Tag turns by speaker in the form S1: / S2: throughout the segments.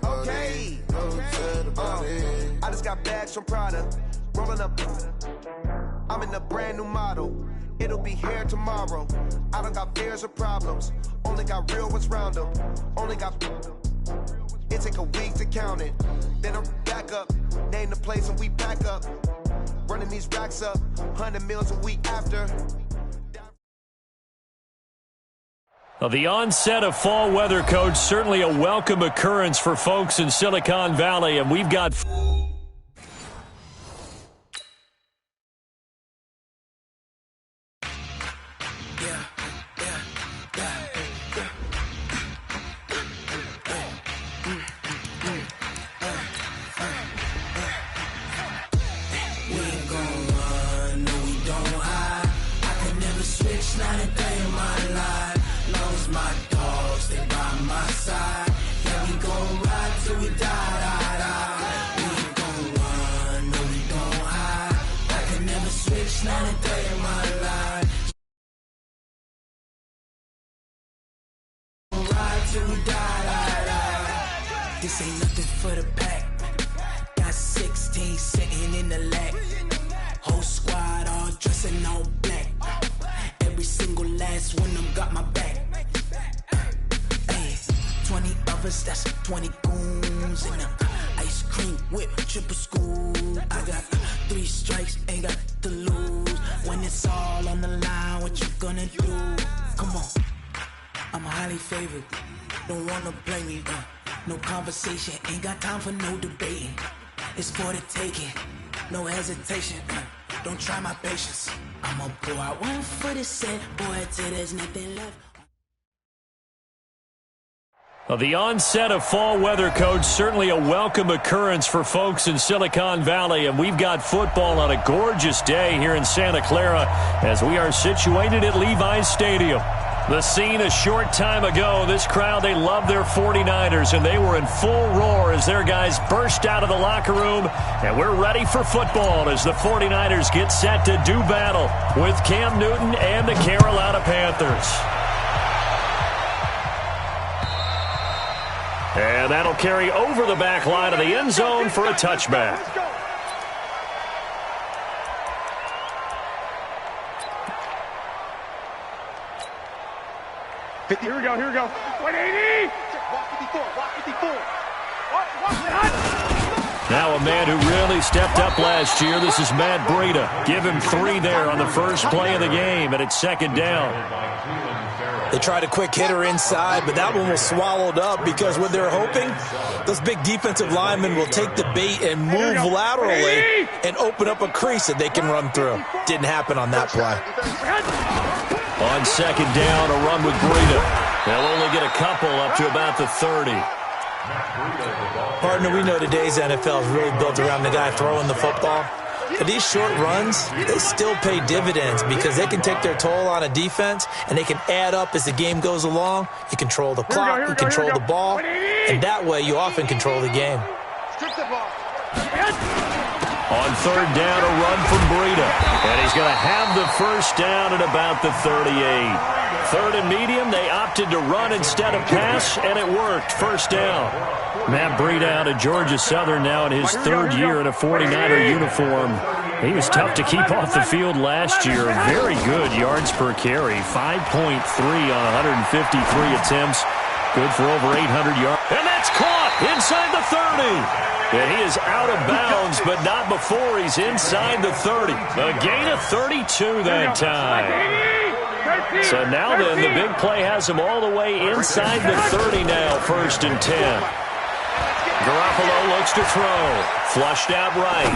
S1: Okay. I just got bags from Prada. Rolling up. I'm in a brand new model. It'll be here tomorrow. I don't got fears or problems. Only got real ones round them. Only got. It take a week to count it. Then I'm back up. Name the place and we back up. Running these racks up. 100 meals a week after.
S2: Well, the onset of fall weather, Coach, certainly a welcome occurrence for folks in Silicon Valley, and we've got...
S3: This ain't nothing for the pack. Got 16 sitting in the lap. Whole squad all dressing all black. Every single last one of them got my back. Hey, 20 of us, that's 20 goons in a ice cream whip, triple school. I got 3 strikes, ain't got to lose. When it's all on the line, what you gonna do? Come on, I'm highly favored. Don't wanna blame me, no conversation, ain't got time for no debating. It's for the taking, no hesitation, don't try my patience. I'ma pour out one for the set, boy, till there's nothing left.
S2: Well, the onset of fall weather, Coach, certainly a welcome occurrence for folks in Silicon Valley, and we've got football on a gorgeous day here in Santa Clara as we are situated at Levi's Stadium. The scene a short time ago, this crowd, they love their 49ers, and they were in full roar as their guys burst out of the locker room, and we're ready for football as the 49ers get set to do battle with Cam Newton and the Carolina Panthers. And that'll carry over the back line of the end zone for a touchback.
S4: Here we go, here we go. 180! Walk 54, walk 54.
S2: Now a man who really stepped up last year. This is Matt Breida. Give him 3 there on the first play of the game, and it's second down.
S5: They tried a quick hitter inside, but that one was swallowed up because what they're hoping, those big defensive linemen will take the bait and move laterally and open up a crease that they can run through. Didn't happen on that play.
S2: On second down, a run with Breida. They'll only get a couple up to about the 30.
S5: Partner, we know today's NFL is really built around the guy throwing the football. But these short runs, they still pay dividends because they can take their toll on a defense and they can add up as the game goes along. You control the clock, you control the ball, and that way you often control the game.
S2: On third down, a run from Breida. And he's going to have the first down at about the 38. Third and medium, they opted to run instead of pass, and it worked. First down. Matt Breida out of Georgia Southern now in his third year in a 49er uniform. He was tough to keep off the field last year. Very good yards per carry. 5.3 on 153 attempts. Good for over 800 yards. And that's caught inside the 30. And he is out of bounds, but not before he's inside the 30. A gain of 32 that time. So now then, the big play has him all the way inside the 30 now, first and 10. Garoppolo looks to throw. Flushed out right.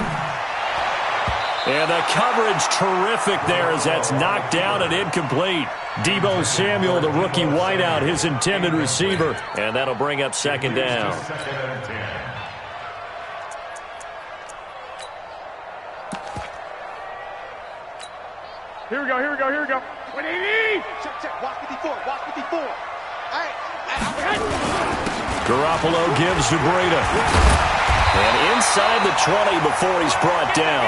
S2: And the coverage terrific there as that's knocked down and incomplete. Deebo Samuel, the rookie wideout, his intended receiver. And that'll bring up second down.
S4: Here we go, here we go, here we go. 180! Check, walk 54, walk 54. All right.
S2: Garoppolo gives to Breida. And inside the 20 before he's brought down.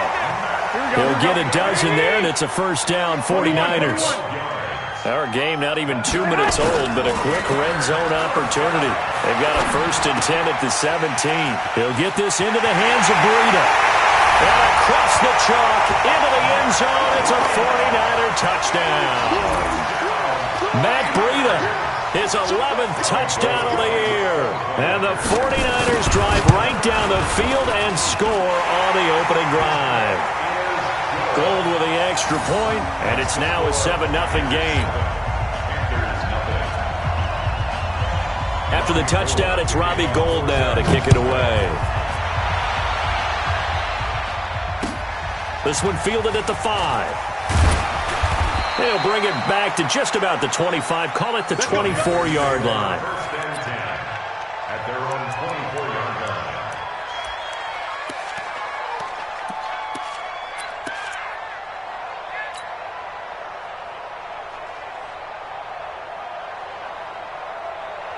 S2: He'll get a dozen there, and it's a first down, 49ers. Our game not even 2 minutes old, but a quick red zone opportunity. They've got a 1st and 10 at the 17. He'll get this into the hands of Breida. And across the chalk, into the end zone. It's a 49er touchdown. Matt Breida, his 11th touchdown of the year. And the 49ers drive right down the field and score on the opening drive. Gold with the extra point, and it's now a 7-0 game. After the touchdown, it's Robbie Gould now to kick it away. This one fielded at the 5. They'll bring it back to just about the 25. Call it the 24-yard line.
S6: At their own 24-yard line.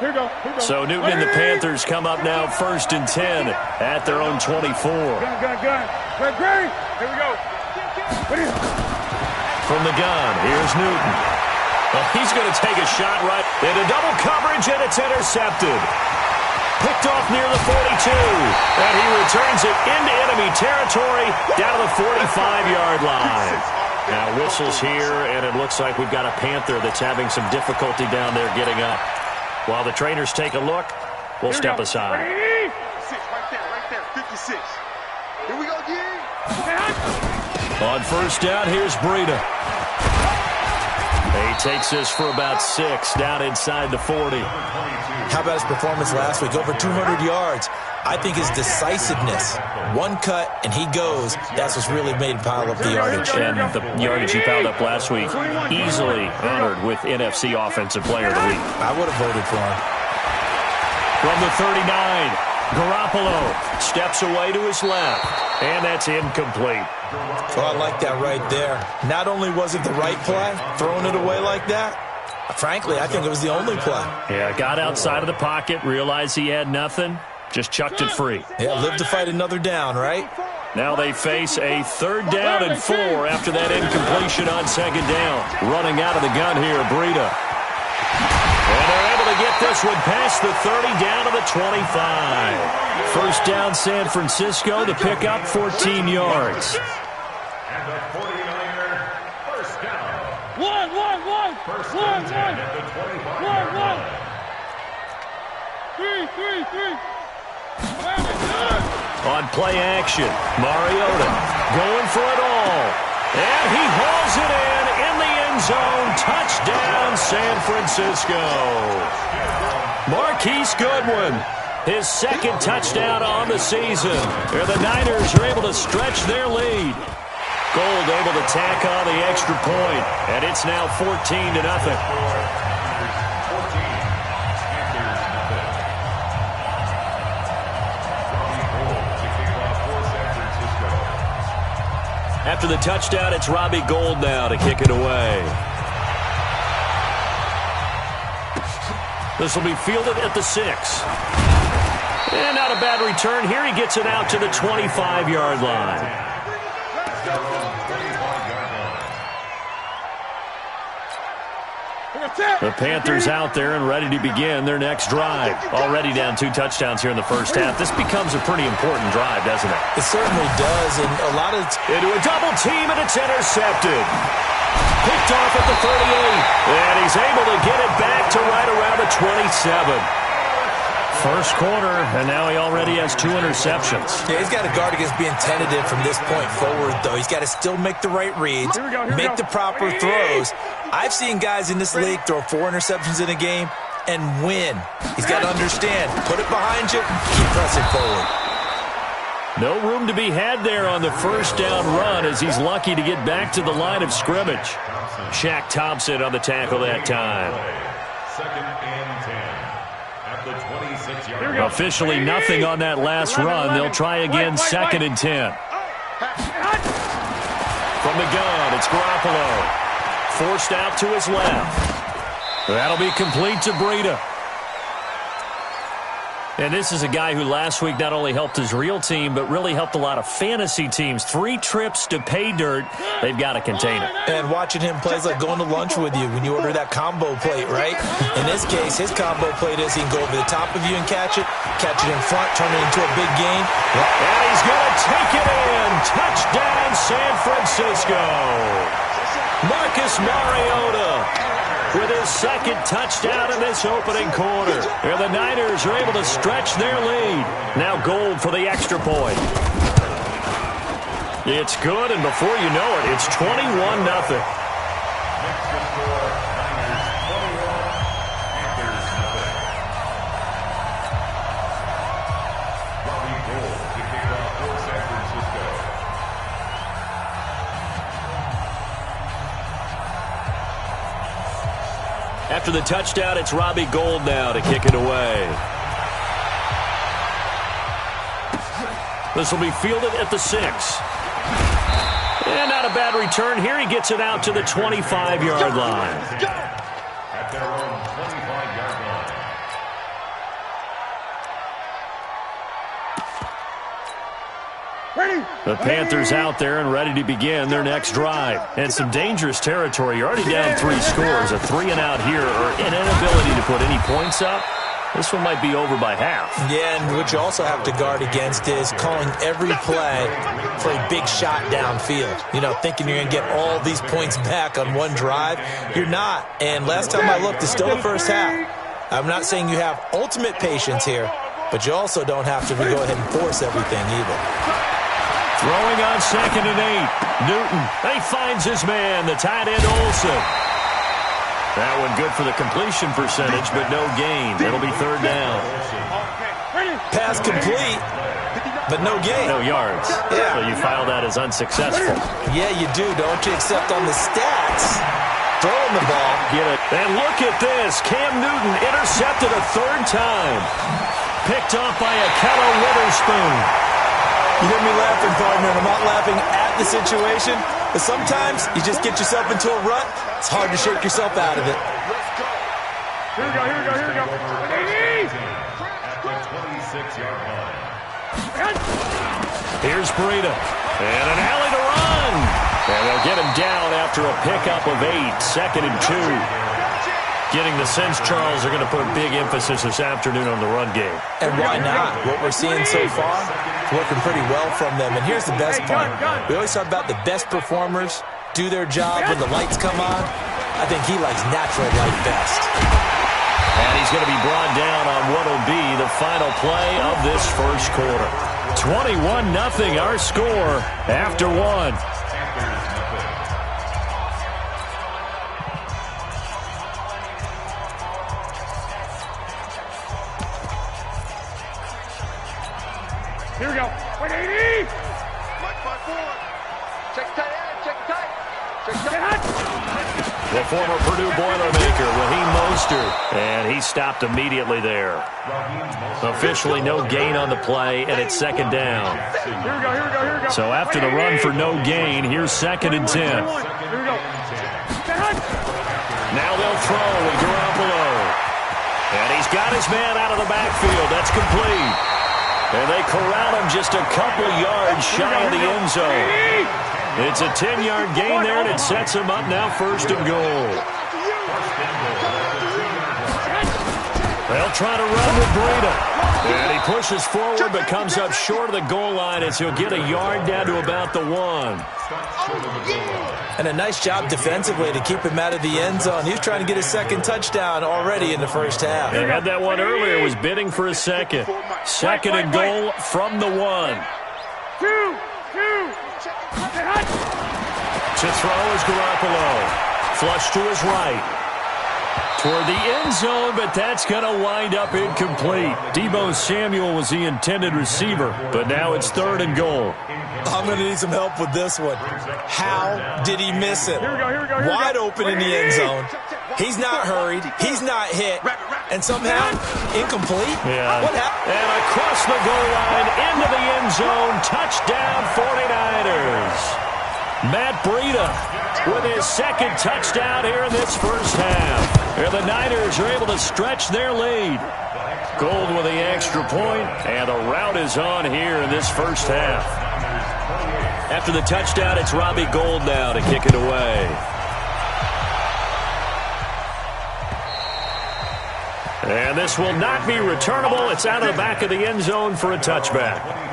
S4: Here we go.
S2: So Newton and the Panthers come up now 1st and 10 at their own 24.
S4: Gun. Great. Here we go.
S2: From the gun, here's Newton. Well, he's going to take a shot right into double coverage, and it's intercepted. Picked off near the 42, and he returns it into enemy territory down to the 45-yard line. Now whistles here, and it looks like we've got a Panther that's having some difficulty down there getting up. While the trainers take a look, we'll step aside.
S4: Right there, 56. Here we go, again.
S2: On 1st down, here's Breida. He takes this for about 6 down inside the 40.
S5: How about his performance last week? Over 200 yards. I think his decisiveness, one cut and he goes, that's what's really made him pile up the yardage.
S2: And the yardage he piled up last week, easily honored with NFC Offensive Player of the Week.
S5: I would have voted for him.
S2: From the 39, Garoppolo steps away to his left, and that's incomplete.
S5: Oh, I like that right there. Not only was it the right play, throwing it away like that, frankly, I think it was the only play.
S2: Yeah, got outside of the pocket, realized he had nothing, just chucked it free.
S5: Yeah, live to fight another down, right?
S2: Now they face a 3rd down and 4 after that incompletion on 2nd down. Running out of the gun here, Breida. And they're able to get this one past the 30 down to the 25. 1st down San Francisco, the pickup 14 yards.
S6: And the 49er, 1st down.
S4: One.
S6: First and 10 at the 25-yard line.
S4: Three.
S2: On play action, Mariota going for it all. And he hauls it in the end zone. Touchdown, San Francisco. Marquise Goodwin, his 2nd touchdown on the season. Where the Niners are able to stretch their lead. Gould able to tack on the extra point, and it's now 14-0. After the touchdown, it's Robbie Gould now to kick it away. This will be fielded at the 6. And not a bad return. Here he gets it out to the 25-yard line. The Panthers out there and ready to begin their next drive. Already down 2 touchdowns here in the 1st half. This becomes a pretty important drive, doesn't it?
S5: It certainly does, and a lot of...
S2: Into a double team, and it's intercepted. Picked off at the 38, and he's able to get it back to right around the 27. 1st quarter, and now he already has 2 interceptions.
S5: Yeah, he's got to guard against being tentative from this point forward, though. He's got to still make the right reads, make the proper throws. I've seen guys in this league throw 4 interceptions in a game and win. He's got to understand, put it behind you, keep pressing forward.
S2: No room to be had there on the 1st down run as he's lucky to get back to the line of scrimmage. Shaq Thompson on the tackle that time.
S6: 2nd and 10.
S2: Officially nothing on that last run. They'll try again 2nd and 10. From the gun, it's Garoppolo. Forced out to his left. That'll be complete to Breida. And this is a guy who last week not only helped his real team, but really helped a lot of fantasy teams. 3 trips to pay dirt. They've got to contain it.
S5: And watching him play is like going to lunch with you when you order that combo plate, right? In this case, his combo plate is he can go over the top of you and catch it in front, turn it into a big gain.
S2: And he's going to take it in. Touchdown, San Francisco. Marcus Mariota with his second touchdown in this opening quarter. And the Niners are able to stretch their lead. Now Gold for the extra point. It's good, and before you know it, it's 21-0. After the touchdown, it's Robbie Gould now to kick it away. This will be fielded at the 6. And not a bad return here. He gets it out to the 25-yard line.
S6: At their own 25-yard line.
S2: The Panthers out there and ready to begin their next drive. And some dangerous territory. You're already down 3 scores. A 3-and-out here or an inability to put any points up. This one might be over by half.
S5: Yeah, and what you also have to guard against is calling every play for a big shot downfield. You know, thinking you're going to get all these points back on one drive. You're not. And last time I looked, it's still the first half. I'm not saying you have ultimate patience here, but you also don't have to go ahead and force everything either.
S2: Throwing on 2nd and 8. Newton. He finds his man, the tight end Olsen. That one good for the completion percentage, but no gain. It'll be 3rd down.
S5: Pass complete, but no gain.
S2: No yards.
S5: Yeah.
S2: So you file that as unsuccessful.
S5: Yeah, you do, don't you? Except on the stats. Throwing the ball.
S2: Get it. And look at this. Cam Newton intercepted a 3rd time. Picked off by Akello Witherspoon.
S5: You hear me laughing, partner, and I'm not laughing at the situation, but sometimes you just get yourself into a rut. It's hard to shake yourself out of it.
S4: Here we go.
S6: At the 26-yard line.
S2: Here's Breida. And an alley to run. And they'll get him down after a pickup of 8. 2nd and 2. Getting the sense, Charles, are going to put a big emphasis this afternoon on the run game.
S5: And why not? What we're seeing so far is working pretty well from them. And here's the best part. We always talk about the best performers do their job when the lights come on. I think he likes natural light best.
S2: And he's going to be brought down on what will be the final play of this first quarter. 21-0 our score after 1.
S4: Here we go. 180.
S2: The former Purdue Boilermaker, Raheem Mostert, and he stopped immediately there. Officially no gain on the play, and it's 2nd down.
S4: Here we go.
S2: So after the run for no gain, here's 2nd and 10.
S4: Here we go.
S2: Now they'll throw with Garoppolo. And he's got his man out of the backfield. That's complete. And they corral him just a couple yards shy of the end zone. It's a 10-yard gain there, and it sets him up now 1st and goal. They'll try to run with Breida. And he pushes forward but comes up short of the goal line as he'll get a yard down to about the 1.
S5: And a nice job defensively to keep him out of the end zone. He was trying to get his 2nd touchdown already in the first half.
S2: They had that one earlier, was bidding for a 2nd. 2nd and goal from the 1. To throw is Garoppolo. Flush to his right. Toward the end zone, but that's going to wind up incomplete. Deebo Samuel was the intended receiver, but now it's 3rd and goal.
S5: I'm going to need some help with this one. How did he miss it?
S4: Here we go.
S5: Wide open in the end zone. He's not hurried. He's not hit. And somehow, incomplete?
S2: Yeah.
S5: What happened?
S2: And across the goal line, into the end zone, touchdown 49ers. Matt Breida with his 2nd touchdown here in this first half. And the Niners are able to stretch their lead. Gold with the extra point, and the rout is on here in this first half. After the touchdown, it's Robbie Gould now to kick it away. And this will not be returnable. It's out of the back of the end zone for a touchback.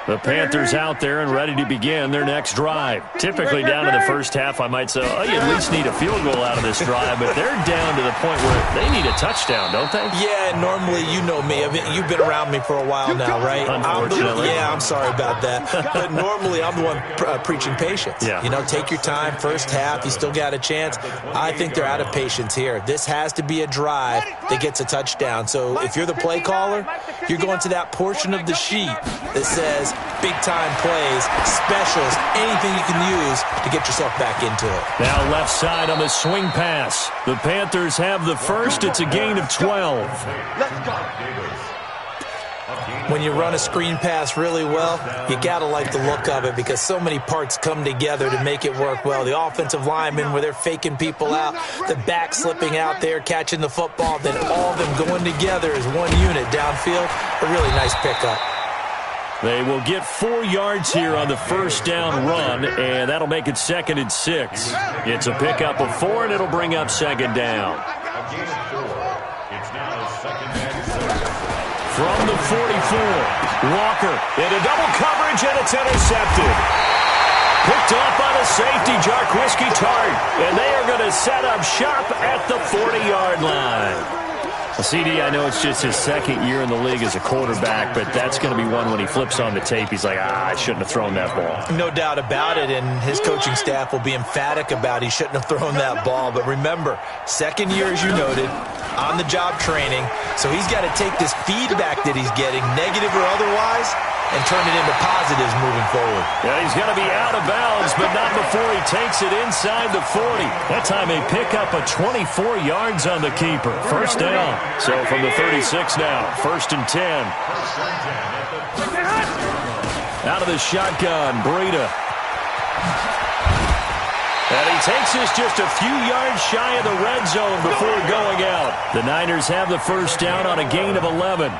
S2: The Panthers out there and ready to begin their next drive. Typically down to the first half, I might say, oh, you at least need a field goal out of this drive, but they're down to the point where they need a touchdown, don't they?
S5: Yeah, normally, you know me. You've been around me for a while now, right?
S2: Unfortunately.
S5: I'm sorry about that. But normally, I'm the one preaching patience.
S2: Yeah.
S5: You know, take your time. First half, you still got a chance. I think they're out of patience here. This has to be a drive that gets a touchdown. So if you're the play caller, you're going to that portion of the sheet that says big-time plays, specials, anything you can use to get yourself back into it.
S2: Now left side on the swing pass. The Panthers have the first. It's a gain of 12.
S5: When you run a screen pass really well, you got to like the look of it because so many parts come together to make it work well. The offensive linemen where they're faking people out, the back slipping out there, catching the football, then all of them going together as one unit downfield. A really nice pickup.
S2: They will get 4 yards here on the first down run, and that'll make it 2nd and 6. It's a pickup of 4, and it'll bring up 2nd down. From the 44, Walker into double coverage, and it's intercepted. Picked off by the safety, Jarquiski Tart, and they are going to set up shop at the 40-yard line. CD, I know it's just his 2nd year in the league as a quarterback, but that's going to be one when he flips on the tape, he's like, I shouldn't have thrown that ball.
S5: No doubt about it, and his coaching staff will be emphatic about he shouldn't have thrown that ball. But remember, 2nd year, as you noted, on-the-job training, so he's got to take this feedback that he's getting, negative or otherwise, and turn it into positives moving forward.
S2: Yeah, he's going to be out of bounds, but not before he takes it inside the 40. That time a pickup of 24 yards on the keeper. First down. So from the 36 now, 1st and 10. Out of the shotgun, Breida. And he takes this just a few yards shy of the red zone before going out. The Niners have the first down on a gain of 11.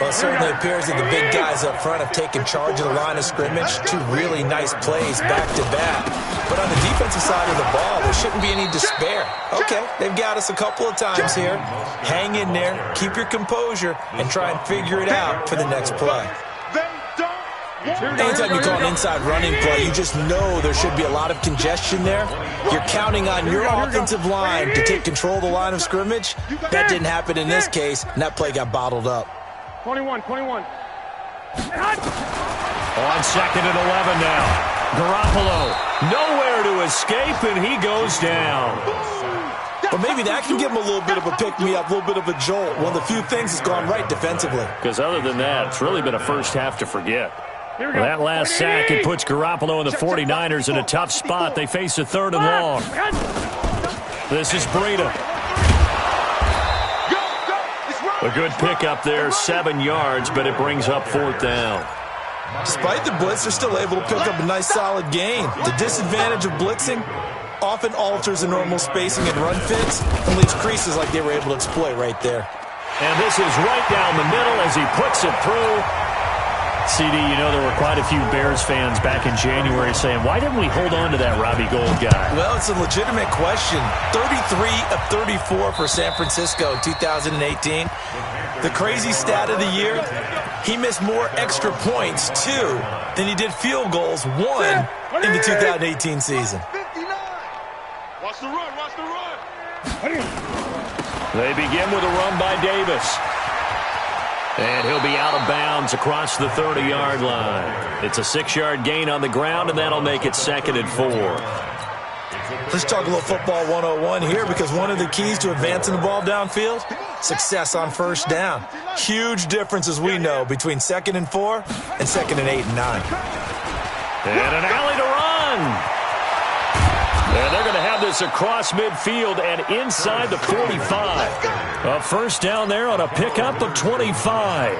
S5: Well, it certainly appears that the big guys up front have taken charge of the line of scrimmage. 2 really nice plays back-to-back. But on the defensive side of the ball, there shouldn't be any despair. Okay, they've got us a couple of times here. Hang in there, keep your composure, and try and figure it out for the next play. Anytime you call an inside running play, you just know there should be a lot of congestion there. You're counting on your offensive line to take control of the line of scrimmage. That didn't happen in this case, and that play got bottled up.
S4: 21.
S2: On 2nd and 11 now. Garoppolo, nowhere to escape, and he goes down.
S5: But maybe that can give him a little bit of a pick-me-up, a little bit of a jolt. One of the few things that's gone right defensively.
S2: Because other than that, it's really been a first half to forget. Well, that last sack, it puts Garoppolo and the 49ers in a tough spot. They face a 3rd and long. This is Breida. A good pickup there, 7 yards, but it brings up 4th down.
S5: Despite the blitz, they're still able to pick up a nice solid gain. The disadvantage of blitzing often alters the normal spacing and run fits and leaves creases like they were able to exploit right there.
S2: And this is right down the middle as he puts it through. CD, you know there were quite a few Bears fans back in January saying, why didn't we hold on to that Robbie Gould guy?
S5: Well, it's a legitimate question. 33 of 34 for San Francisco in 2018. The crazy stat of the year, he missed more extra points, 2, than he did field goals, 1, in the 2018 season.
S4: Watch the run, watch the run.
S2: They begin with a run by Davis. And he'll be out of bounds across the 30-yard line. It's a 6-yard gain on the ground, and that'll make it 2nd and 4.
S5: Let's talk a little football 101 here, because one of the keys to advancing the ball downfield, success on first down. Huge difference, as we know, between 2nd and 4 and 2nd and 8 and 9.
S2: And an alley to run. And they're going to have this across midfield and inside the 45. A first down there on a pickup of 25.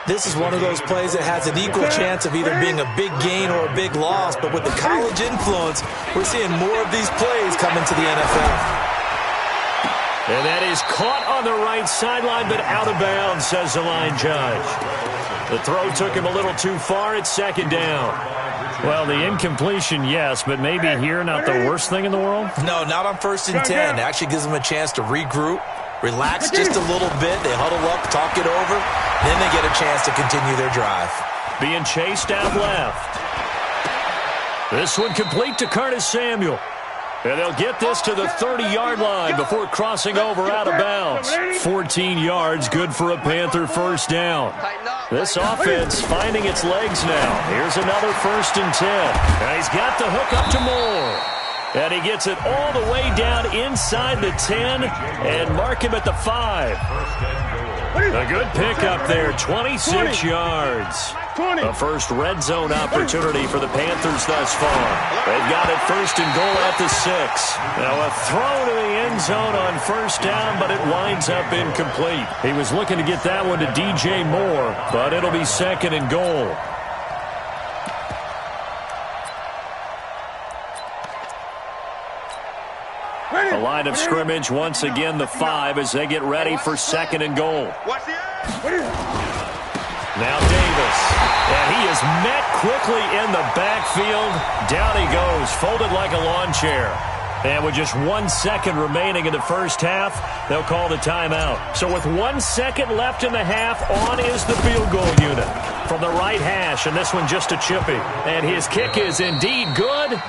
S5: This is one of those plays that has an equal chance of either being a big gain or a big loss, but with the college influence, we're seeing more of these plays come into the NFL.
S2: And that is caught on the right sideline, but out of bounds, says the line judge. The throw took him a little too far. It's second down. Well, the incompletion, yes, but maybe here not the worst thing in the world?
S5: No, not on 1st and 10. It actually gives them a chance to regroup, relax just a little bit. They huddle up, talk it over, then they get a chance to continue their drive.
S2: Being chased out left. This one complete to Curtis Samuel. And they'll get this to the 30-yard line before crossing over out of bounds. 14 yards, good for a Panther first down. This offense finding its legs now. Here's another 1st and 10. And he's got the hook up to Moore. And he gets it all the way down inside the 10 and mark him at the 5. A good pickup there, 26 yards. The first red zone opportunity for the Panthers thus far. They've got it 1st and goal at the 6. Now a throw to the end zone on 1st down, but it winds up incomplete. He was looking to get that one to DJ Moore, but it'll be 2nd and goal. The line of scrimmage, once again the 5 as they get ready for 2nd and goal. Now Davis, and he is met quickly in the backfield. Down he goes, folded like a lawn chair. And with just 1 second remaining in the first half, they'll call the timeout. So with 1 second left in the half, on is the field goal unit from the right hash, and this one just a chippy. And his kick is indeed good.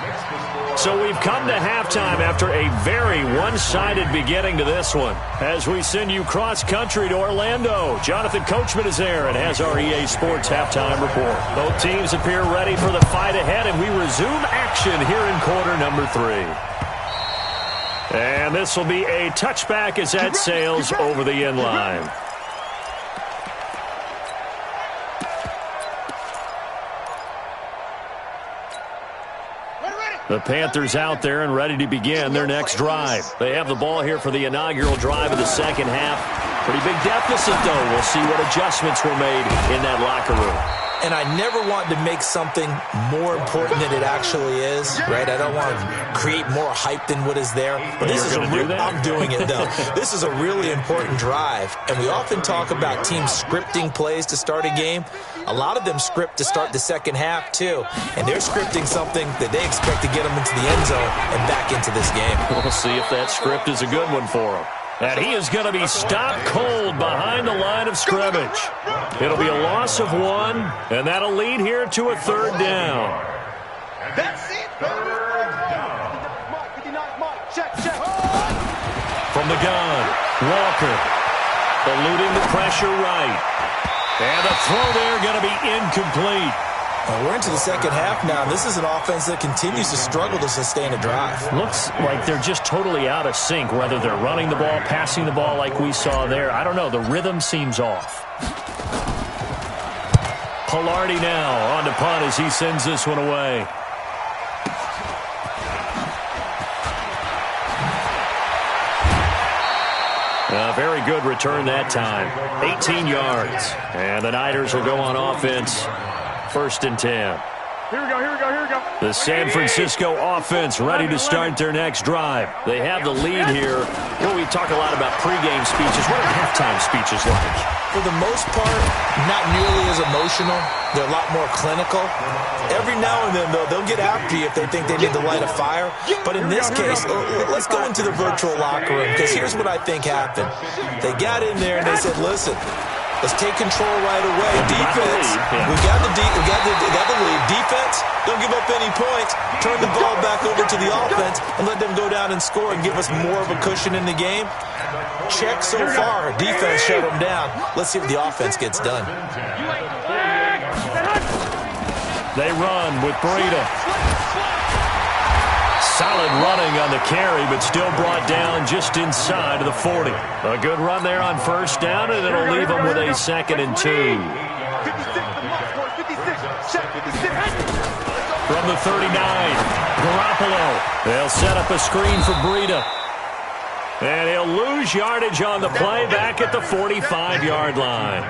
S2: So we've come to halftime after a very one-sided beginning to this one. As we send you cross-country to Orlando, Jonathan Coachman is there and has our EA Sports halftime report. Both teams appear ready for the fight ahead, and we resume action here in quarter number 3. And this will be a touchback as that sails over the end line. The Panthers out there and ready to begin their next drive. They have the ball here for the inaugural drive of the second half. Pretty big deficit, though. We'll see what adjustments were made in that locker room.
S5: And I never want to make something more important than it actually is, right? I don't want to create more hype than what is there. But this is I'm doing it, though. This is a really important drive. And we often talk about teams scripting plays to start a game. A lot of them script to start the second half, too. And they're scripting something that they expect to get them into the end zone and back into this game.
S2: We'll see if that script is a good one for them. And he is going to be stopped cold behind the line of scrimmage. It'll be a loss of 1, and that'll lead here to a 3rd down.
S4: That's it.
S2: From the gun, Walker eluding the pressure right. And the throw there going to be incomplete.
S5: We're into the second half now. This is an offense that continues to struggle to sustain a drive.
S2: Looks like they're just totally out of sync, whether they're running the ball, passing the ball like we saw there. I don't know. The rhythm seems off. Pilardi now on the punt as he sends this one away. A very good return that time. 18 yards. And the Niners will go on offense. 1st and 10.
S4: Here we go, here we go, here we go.
S2: The San Francisco offense ready to start their next drive. They have the lead here. You know, we talk a lot about pregame speeches. What are halftime speeches like?
S5: For the most part, not nearly as emotional. They're a lot more clinical. Every now and then, though, they'll get after you if they think they need to light a fire. But in this case, let's go into the virtual locker room, because here's what I think happened. They got in there and they said, listen, let's take control right away. Defense, we got the lead. Defense, don't give up any points. Turn the ball back over to the offense and let them go down and score and give us more of a cushion in the game. Check so far. Defense shut them down. Let's see what the offense gets done.
S2: They run with Breida. Solid running on the carry, but still brought down just inside of the 40. A good run there on 1st down, and it'll leave them with a 2nd and 2. From the 39, Garoppolo. They'll set up a screen for Breida. And he'll lose yardage on the play back at the 45-yard line.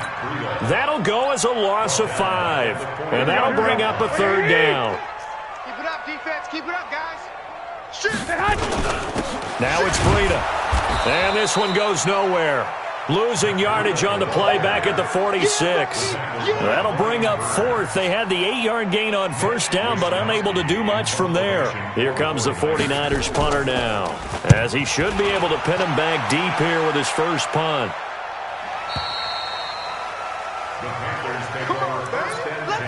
S2: That'll go as a loss of 5. And that'll bring up a 3rd down.
S4: Keep it up, defense. Keep it up, guys.
S2: Now it's Breida. And this one goes nowhere. Losing yardage on the play back at the 46. That'll bring up 4th. They had the 8-yard gain on 1st down, but unable to do much from there. Here comes the 49ers punter now, as he should be able to pin him back deep here with his first punt.
S6: The Panthers take over 1st and 10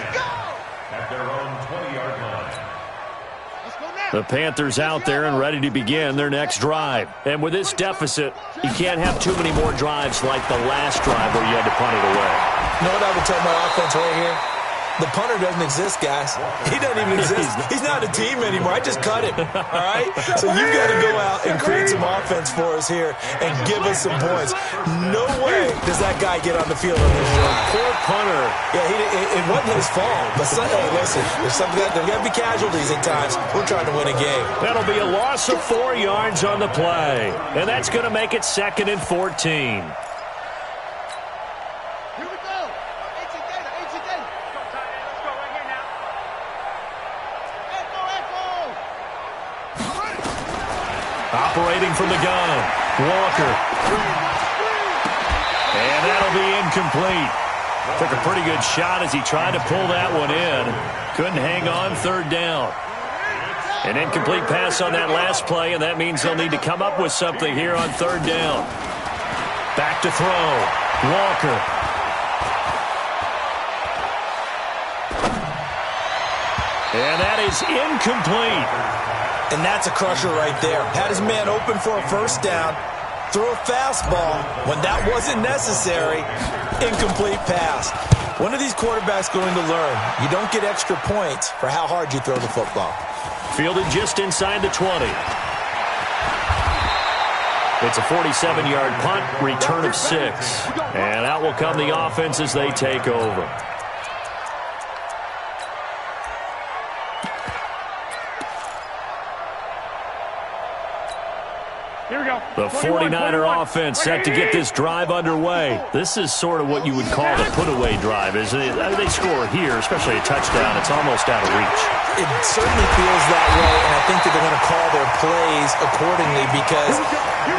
S6: at their own 20-yard line.
S2: The Panthers out there and ready to begin their next drive. And with this deficit, you can't have too many more drives like the last drive where you had to punt it away.
S5: You know what I would tell my offense right here? The punter doesn't exist, guys. He doesn't even exist. He's not a team anymore. I just cut him, all right? So you've got to go out and create some offense for us here and give us some points. No way does that guy get on the field on this drive.
S2: Poor punter.
S5: Yeah, it wasn't his fault. But, hey, listen, there's got to be casualties at times. We're trying to win a game.
S2: That'll be a loss of 4 yards on the play. And that's going to make it 2nd and 14. Operating from the gun, Walker. And that'll be incomplete. Took a pretty good shot as he tried to pull that one in. Couldn't hang on, 3rd down. An incomplete pass on that last play, and that means they'll need to come up with something here on 3rd down. Back to throw, Walker. And that is incomplete.
S5: And that's a crusher right there. Had his man open for a 1st down. Throw a fastball when that wasn't necessary. Incomplete pass. When are these quarterbacks going to learn? You don't get extra points for how hard you throw the football.
S2: Fielded just inside the 20. It's a 47-yard punt, return of 6. And out will come the offense as they take over.
S4: Here we go.
S2: The 49er offense set to get this drive underway. This is sort of what you would call the put-away drive, isn't it? I mean, they score here, especially a touchdown. It's almost out of reach.
S5: It certainly feels that way, and I think that they're going to call their plays accordingly because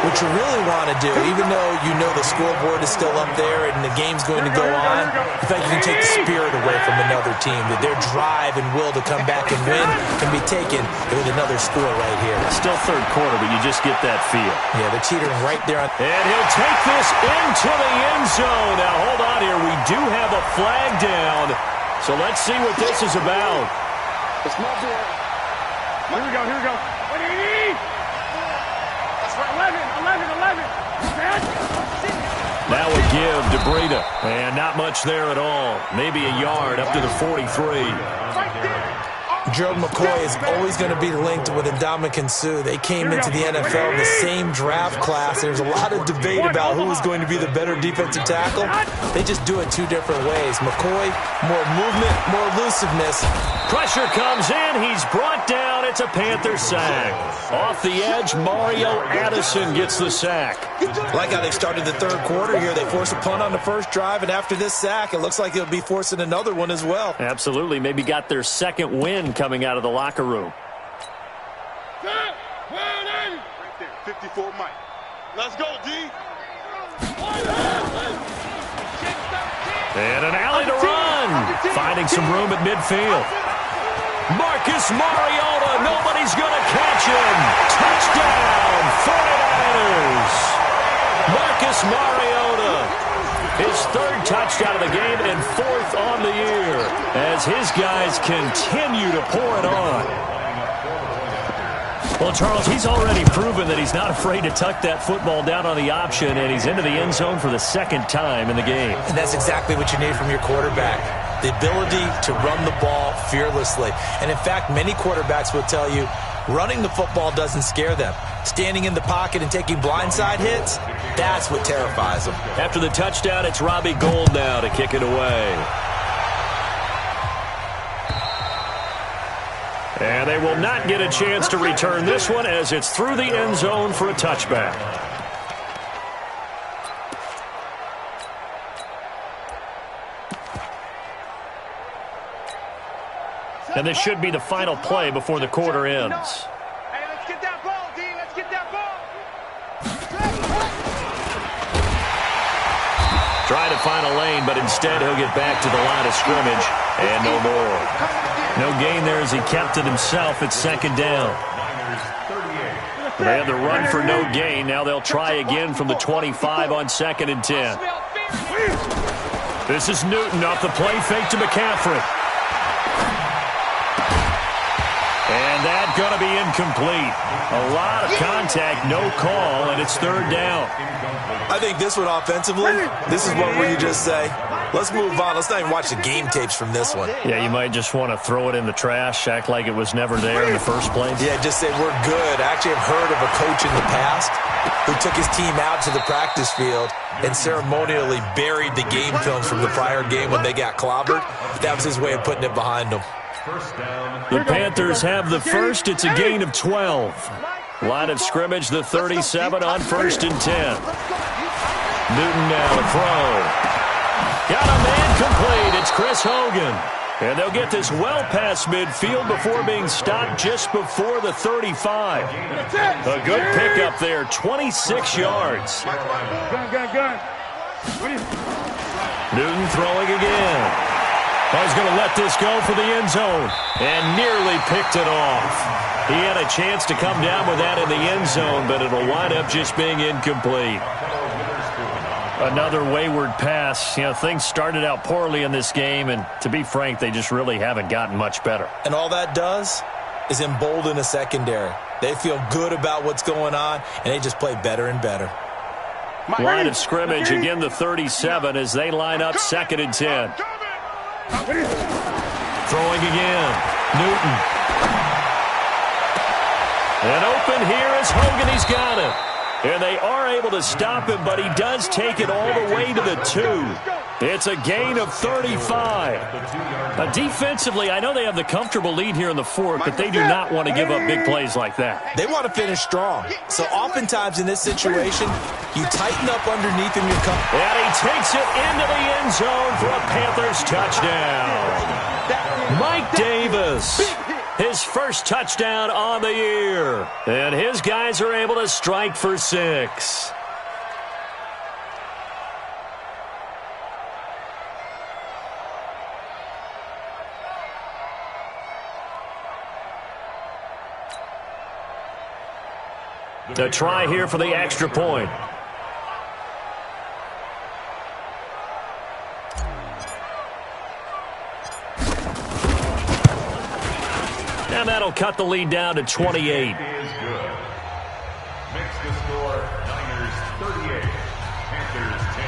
S5: what you really want to do, even though you know the scoreboard is still up there and the game's going to go on, in fact, you can take the spirit away from another team, that their drive and will to come back and win can be taken with another score right here.
S2: Still 3rd quarter, but you just get that feel.
S5: Yeah, they're teetering right there.
S2: And he'll take this into the end zone. Now, hold on here. We do have a flag down. So let's see what this is about.
S4: It's my boy. Here we go, here we go. What do you need? That's for 11.
S2: Now a give to Breida. And not much there at all. Maybe a yard up to the 43.
S4: Right there.
S5: Gerald McCoy is always going to be linked with Ndamukong Suh. They came into the NFL in the same draft class. There's a lot of debate about who is going to be the better defensive tackle. They just do it 2 different ways. McCoy, more movement, more elusiveness.
S2: Pressure comes in. He's brought down. It's a Panther sack. Off the edge, Mario Addison gets the sack.
S5: Like how they started the 3rd quarter here. They force a punt on the first drive, and after this sack, it looks like they'll be forcing another one as well.
S2: Absolutely. Maybe got their 2nd win coming out of the locker room.
S4: Right there, 54 Mike. Let's go, D.
S2: And an alley to run. Finding some room at midfield. Marcus Mariota. Nobody's going to catch him. Touchdown, 49ers. Marcus Mariota. His 3rd touchdown of the game and 4th on the year as his guys continue to pour it on. Well, Charles, he's already proven that he's not afraid to tuck that football down on the option, and he's into the end zone for the 2nd time in the game.
S5: And that's exactly what you need from your quarterback, the ability to run the ball fearlessly. And, in fact, many quarterbacks will tell you running the football doesn't scare them. Standing in the pocket and taking blindside hits, that's what terrifies them.
S2: After the touchdown, it's Robbie Gould now to kick it away. And they will not get a chance to return this one as it's through the end zone for a touchback. And this should be the final play before the quarter ends.
S4: Hey, let's get that ball, D. Let's get that ball.
S2: Trying to find a lane, but instead he'll get back to the line of scrimmage. And no more. No gain there as he kept it himself at second down. They had the run for no gain. Now they'll try again from the 25 on 2nd and 10. This is Newton off the play fake to McCaffrey. And that's going to be incomplete. A lot of contact, no call, and it's 3rd down.
S5: I think this one offensively, this is one where you just say, let's move on. Let's not even watch the game tapes from this one.
S2: Yeah, you might just want to throw it in the trash, act like it was never there in the first place.
S5: Yeah, just say we're good. I actually have heard of a coach in the past who took his team out to the practice field and ceremonially buried the game films from the prior game when they got clobbered. That was his way of putting it behind them.
S2: The Panthers have the first. It's a gain of 12. Line of scrimmage, the 37 on 1st and 10. Newton now to throw. Got a man complete. It's Chris Hogan. And they'll get this well past midfield before being stopped just before the 35. A good pickup there, 26 yards.
S4: Gun.
S2: Newton throwing again. Oh, he's going to let this go for the end zone. And nearly picked it off. He had a chance to come down with that in the end zone, but it'll wind up just being incomplete. Another wayward pass. You know, things started out poorly in this game, and to be frank, they just really haven't gotten much better.
S5: And all that does is embolden a secondary. They feel good about what's going on, and they just play better and better.
S2: Line of scrimmage, again the 37 as they line up 2nd and 10. Throwing again. Newton. And open here is Hogan. He's got it. And they are able to stop him, but he does take it all the way to the 2. It's a gain of 35. Defensively, I know they have the comfortable lead here in the 4th, but they do not want to give up big plays like that.
S5: They want to finish strong. So oftentimes in this situation, you tighten up underneath in your cover.
S2: And he takes it into the end zone for a Panthers touchdown. Mike Davis. His first touchdown on the year. And his guys are able to strike for 6. A try here for the extra point. And that'll cut the lead down to 28.
S6: Is good. Makes the score Niners 38, Panthers 10.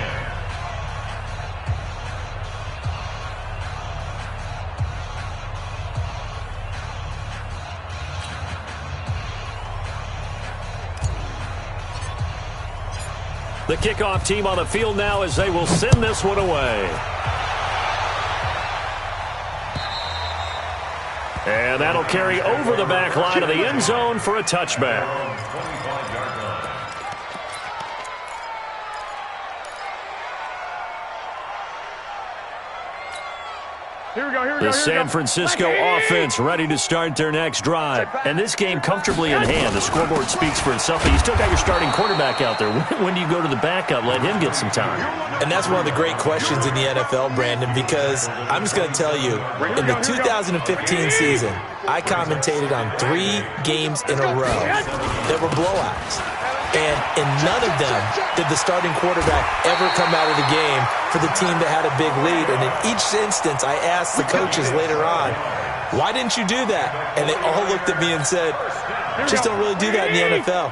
S2: The kickoff team on the field now as they will send this one away. And that'll carry over the back line of the end zone for a touchback.
S4: Here we go.
S2: The San Francisco offense ready to start their next drive. And this game comfortably in hand. The scoreboard speaks for itself, but you still got your starting quarterback out there. When do you go to the backup? Let him get some time.
S5: And that's one of the great questions in the NFL, Brandon, because I'm just going to tell you, in the 2015 season, I commentated on 3 games in a row that were blowouts. And in none of them did the starting quarterback ever come out of the game for the team that had a big lead. And in each instance, I asked the coaches later on, why didn't you do that? And they all looked at me and said, just don't really do that in the NFL.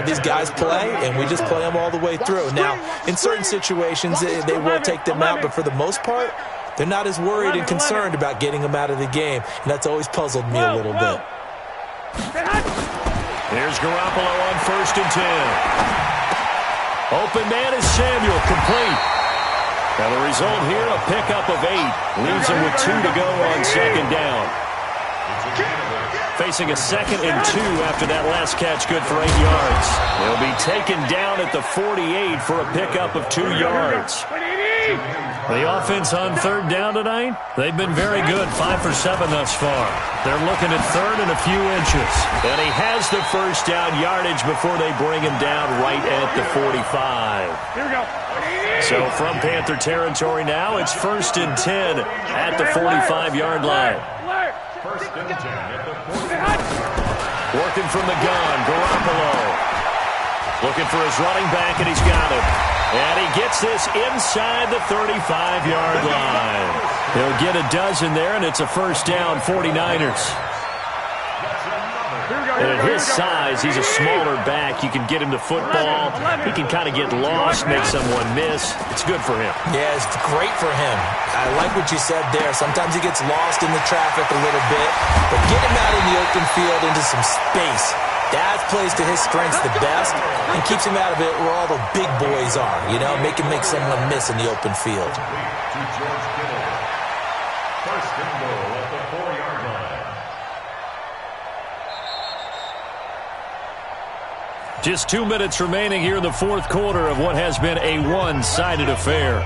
S5: These guys play, and we just play them all the way through. Now, in certain situations, they will take them out, but for the most part, they're not as worried and concerned about getting them out of the game. And that's always puzzled me a little bit.
S2: Here's Garoppolo on 1st and 10. Open man is Samuel, complete. Now the result here, a pickup of 8. Leaves him with 2 to go on 2nd down. Facing a 2nd and 2 after that last catch, good for 8 yards. They'll be taken down at the 48 for a pickup of 2 yards. The offense on third down tonight, they've been very good, 5 for 7 thus far. They're looking at third and a few inches. And he has the first down yardage before they bring him down right at the 45.
S4: Here we go.
S2: So from Panther territory now, it's 1st and 10 at the 45-yard line.
S6: First and 10 at the 45.
S2: Working from the gun, Garoppolo. Looking for his running back, and he's got him. And he gets this inside the 35-yard line. He'll get a dozen there, and it's a first down, 49ers. And at his size, he's a smaller back. You can get him to football. He can kind of get lost, make someone miss. It's good for him.
S5: Yeah, it's great for him. I like what you said there. Sometimes he gets lost in the traffic a little bit, but get him out in the open field into some space. That plays to his strengths the best and keeps him out of it where all the big boys are, you know, make someone miss in the open field.
S6: First and goal at the 4-yard line.
S2: Just 2 minutes remaining here in the fourth quarter of what has been a one-sided affair.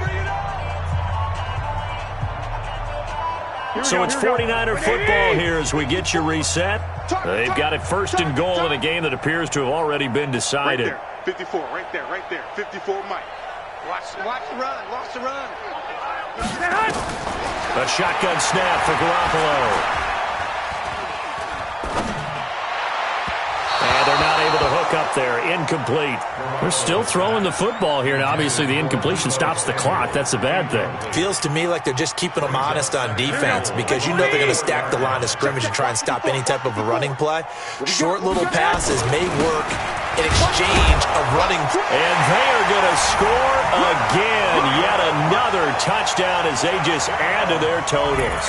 S2: So it's 49er football here as we get you reset. They've got it first and goal in a game that appears to have already been decided.
S4: Right there, 54, right there. 54, Mike.
S7: Watch the run, watch the run.
S2: A shotgun snap for Garoppolo. And they're not able to hook up there. Incomplete. They're still throwing the football here. And obviously, the incompletion stops the clock. That's a bad thing.
S5: Feels to me like they're just keeping them honest on defense because you know they're going to stack the line of scrimmage and try and stop any type of a running play. Short little passes may work in exchange of running.
S2: And they are going to score again. Yet another touchdown as they just add to their totals.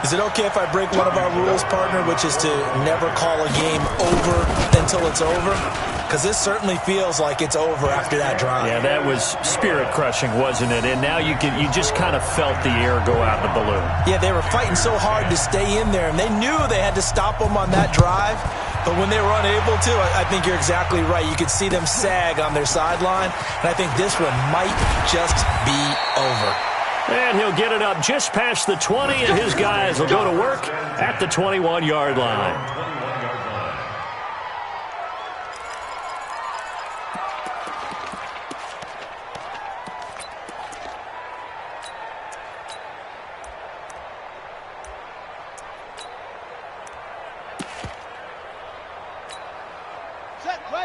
S5: Is it okay if I break one of our rules, partner, which is to never call a game over until it's over? Because this certainly feels like it's over after that drive.
S2: Yeah, that was spirit-crushing, wasn't it? And now you just kind of felt the air go out of the balloon.
S5: Yeah, they were fighting so hard to stay in there, and they knew they had to stop them on that drive. But when they were unable to, I think you're exactly right. You could see them sag on their sideline, and I think this one might just be over.
S2: And he'll get it up just past the 20, and his guys will go to work at the 21-yard line.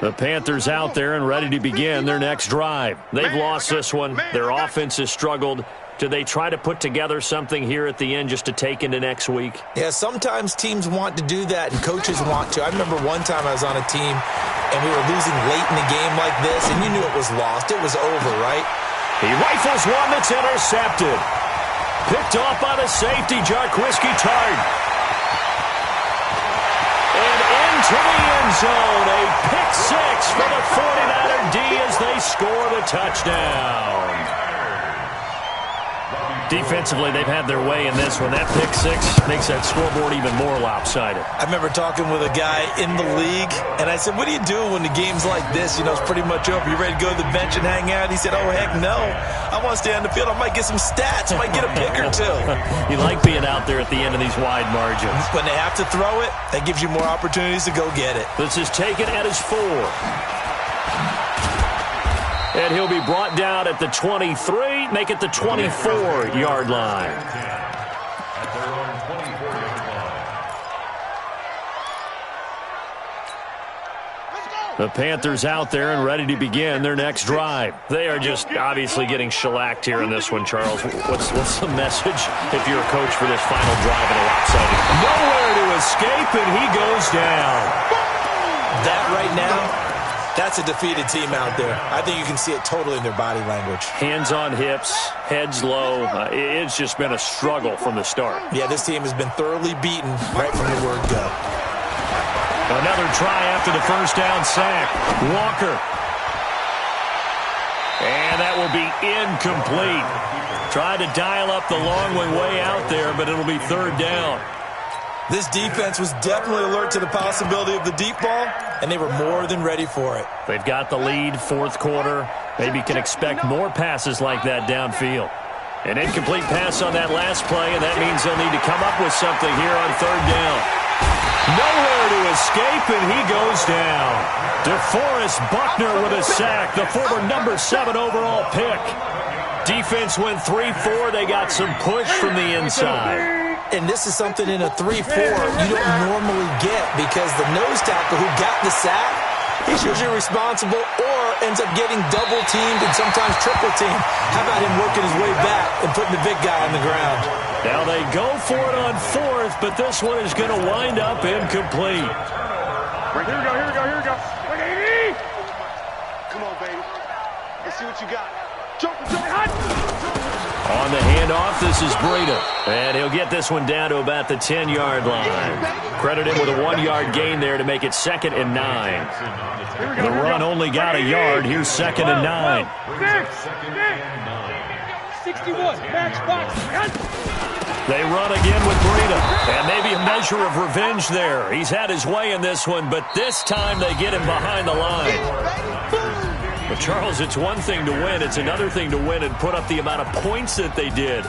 S2: The Panthers out there and ready to begin their next drive. They've lost this one. Their offense has struggled. Do they try to put together something here at the end just to take into next week?
S5: Yeah, sometimes teams want to do that and coaches want to. I remember one time I was on a team and we were losing late in the game like this and you knew it was lost. It was over, right?
S2: He rifles one that's intercepted. Picked off by the safety, Jarquiski Tart. And into the end zone, a pick six for the 49er D as they score the touchdown. Defensively, they've had their way in this one. That pick six makes that scoreboard even more lopsided.
S5: I remember talking with a guy in the league, and I said, what do you do when the game's like this? You know, it's pretty much over. You ready to go to the bench and hang out? He said, oh, heck no. I want to stay on the field. I might get some stats. I might get a pick or two.
S2: You like being out there at the end of these wide margins.
S5: When they have to throw it, that gives you more opportunities to go get it.
S2: This is taken at his 4. And he'll be brought down at the 23, make it the 24-yard line.
S6: At their own 24-yard line.
S2: The Panthers out there and ready to begin their next drive. They are just obviously getting shellacked here in this one, Charles. What's the message if you're a coach for this final drive in a lopsided? Nowhere to escape, and he goes down.
S5: That right now, that's a defeated team out there. I think you can see it totally in their body language.
S2: Hands on hips, heads low. It's just been a struggle from the start.
S5: Yeah, this team has been thoroughly beaten right from the word go.
S2: Another try after the first down sack. Walker. And that will be incomplete. Tried to dial up the long one way out there, but it'll be third down.
S5: This defense was definitely alert to the possibility of the deep ball, and they were more than ready for it.
S2: They've got the lead, fourth quarter. Maybe can expect more passes like that downfield. An incomplete pass on that last play, and that means they'll need to come up with something here on third down. Nowhere to escape, and he goes down. DeForest Buckner with a sack, the former number 7 overall pick. Defense went 3-4. They got some push from the inside.
S5: And this is something in a 3-4 you don't normally get because the nose tackle who got the sack, he's usually responsible or ends up getting double-teamed and sometimes triple-teamed. How about him working his way back and putting the big guy on the ground?
S2: Now they go for it on fourth, but this one is going to wind up incomplete.
S4: Here we go, here we go, here we go. 180!
S7: Come on, baby. Let's see what you got.
S4: Jump, hot!
S2: On the handoff, this is Breida. And he'll get this one down to about the 10-yard line. Credit him with a 1-yard gain there to make it 2nd and 9. The run only got a yard. Here's 2nd and 9.
S4: 61, match box.
S2: They run again with Breida. And maybe a measure of revenge there. He's had his way in this one, but this time they get him behind the line. But, Charles, it's one thing to win. It's another thing to win and put up the amount of points that they did.